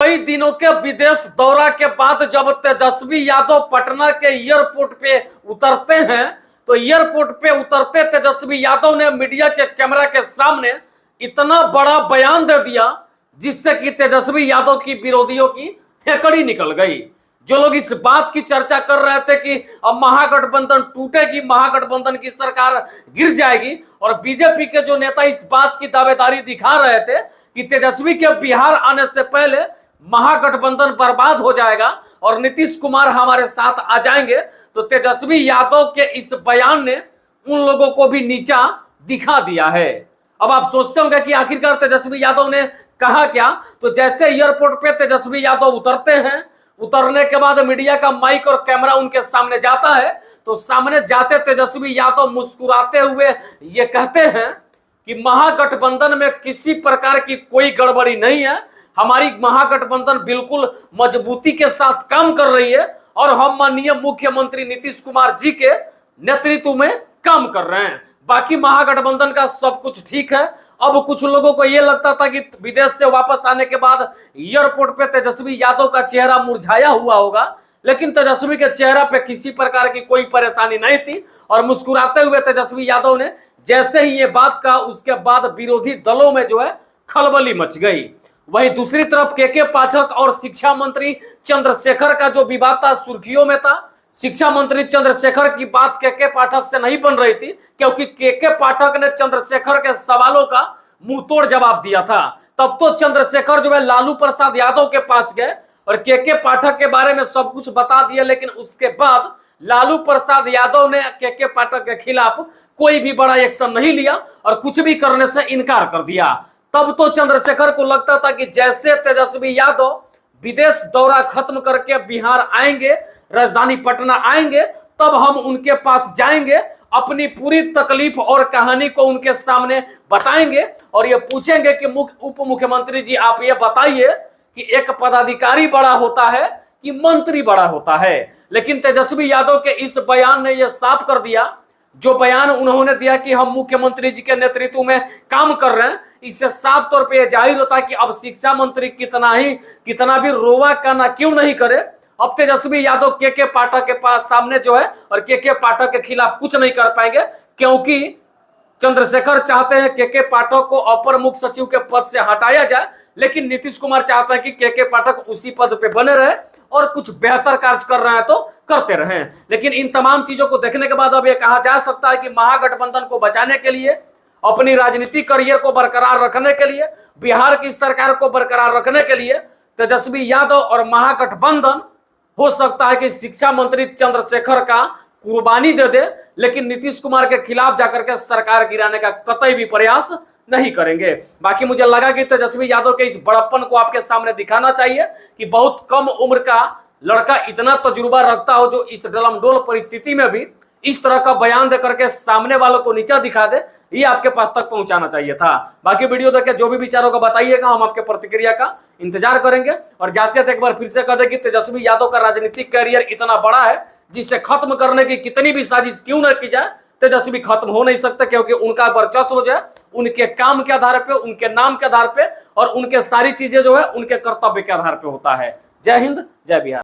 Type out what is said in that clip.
कई दिनों के विदेश दौरा के बाद जब तेजस्वी यादव पटना के एयरपोर्ट पे उतरते हैं तो एयरपोर्ट पे उतरते तेजस्वी यादव ने मीडिया के कैमरा के सामने इतना बड़ा बयान दे दिया जिससे कि तेजस्वी यादव की विरोधियों की हेकड़ी निकल गई। जो लोग इस बात की चर्चा कर रहे थे कि अब महागठबंधन टूटेगी, महागठबंधन की सरकार गिर जाएगी, और बीजेपी के जो नेता इस बात की दावेदारी दिखा रहे थे कि तेजस्वी के बिहार आने से पहले महागठबंधन बर्बाद हो जाएगा और नीतीश कुमार हमारे साथ आ जाएंगे, तो तेजस्वी यादव के इस बयान ने उन लोगों को भी नीचा दिखा दिया है। अब आप सोचते होंगे कि आखिरकार तेजस्वी यादव ने कहा क्या। तो जैसे एयरपोर्ट पे तेजस्वी यादव उतरते हैं, उतरने के बाद मीडिया का माइक और कैमरा उनके सामने जाता है, तो सामने जाते तेजस्वी यादव मुस्कुराते हुए ये कहते हैं कि महागठबंधन में किसी प्रकार की कोई गड़बड़ी नहीं है, हमारी महागठबंधन बिल्कुल मजबूती के साथ काम कर रही है और हम माननीय मुख्यमंत्री नीतीश कुमार जी के नेतृत्व में काम कर रहे हैं। बाकी महागठबंधन का सब कुछ ठीक है। अब कुछ लोगों को यह लगता था कि विदेश से वापस आने के बाद एयरपोर्ट पे तेजस्वी यादव का चेहरा मुरझाया हुआ होगा, लेकिन तेजस्वी के चेहरे पे किसी प्रकार की कोई परेशानी नहीं थी और मुस्कुराते हुए तेजस्वी यादव ने जैसे ही ये बात कहा उसके बाद विरोधी दलों में जो है खलबली मच गई। वहीं दूसरी तरफ के पाठक और शिक्षा मंत्री चंद्रशेखर का जो विवाद था सुर्खियों में था। शिक्षा मंत्री चंद्रशेखर की बात के पाठक से नहीं बन रही थी क्योंकि के पाठक ने चंद्रशेखर के सवालों का मुंह तोड़ जवाब दिया था। तब तो चंद्रशेखर जो है लालू प्रसाद यादव के पास गए और के पाठक के बारे में सब कुछ बता दिया, लेकिन उसके बाद लालू प्रसाद यादव ने के पाठक के खिलाफ कोई भी बड़ा एक्शन नहीं लिया और कुछ भी करने से इनकार कर दिया। तब तो चंद्रशेखर को लगता था कि जैसे तेजस्वी यादव विदेश दौरा खत्म करके बिहार आएंगे, राजधानी पटना आएंगे, तब हम उनके पास जाएंगे, अपनी पूरी तकलीफ और कहानी को उनके सामने बताएंगे और ये पूछेंगे कि उप मुख्यमंत्री जी आप ये बताइए कि एक पदाधिकारी बड़ा होता है कि मंत्री बड़ा होता है। लेकिन तेजस्वी यादव के इस बयान ने यह साफ कर दिया, जो बयान उन्होंने दिया कि हम मुख्यमंत्री जी के नेतृत्व में काम कर रहे हैं, इससे साफ तौर पे जाहिर होता है कि अब शिक्षा मंत्री कितना भी रोवा काना क्यों नहीं करे, अब तेजस्वी यादव के पाठक के पास सामने जो है और के पाठक के खिलाफ कुछ नहीं कर पाएंगे, क्योंकि चंद्रशेखर चाहते हैं के पाठक को अपर मुख्य सचिव के पद से हटाया जाए, लेकिन नीतीश कुमार चाहते हैं कि के पाठक उसी पद पे बने रहे और कुछ बेहतर कार्य कर रहे हैं तो करते रहें। लेकिन इन तमाम चीजों को देखने के बाद अब यह कहा जा सकता है कि महागठबंधन को बचाने के लिए, अपनी राजनीतिक करियर को बरकरार रखने के लिए, बिहार की सरकार को बरकरार रखने के लिए तेजस्वी यादव और महागठबंधन हो सकता है कि शिक्षा मंत्री चंद्रशेखर का कुर्बानी दे दे, लेकिन नीतीश कुमार के खिलाफ जाकर के सरकार गिराने का कतई भी प्रयास नहीं करेंगे। बाकी मुझे लगा कि तेजस्वी यादव के इस बड़प्पन को आपके सामने दिखाना चाहिए कि बहुत कम उम्र का लड़का इतना तजुर्बा रखता हो जो इस डलमडोल परिस्थिति में भी इस तरह का बयान देकर के सामने वालों को नीचा दिखा दे, ये आपके पास तक पहुंचाना चाहिए था। बाकी वीडियो देख के जो भी विचारों को बताइएगा, हम आपके प्रतिक्रिया का इंतजार करेंगे। और जाते जाते एक बार फिर से कह दें कि तेजस्वी यादव का राजनीतिक कैरियर इतना बड़ा है जिसे खत्म करने की कितनी भी साजिश क्यों न की जाए, तेजस्वी खत्म हो नहीं सकते, क्योंकि उनका वर्चस्व जो है उनके काम के आधार पे, उनके नाम के आधार पे और उनके सारी चीजें जो है उनके कर्तव्य के आधार पे होता है। जय हिंद, जय बिहार।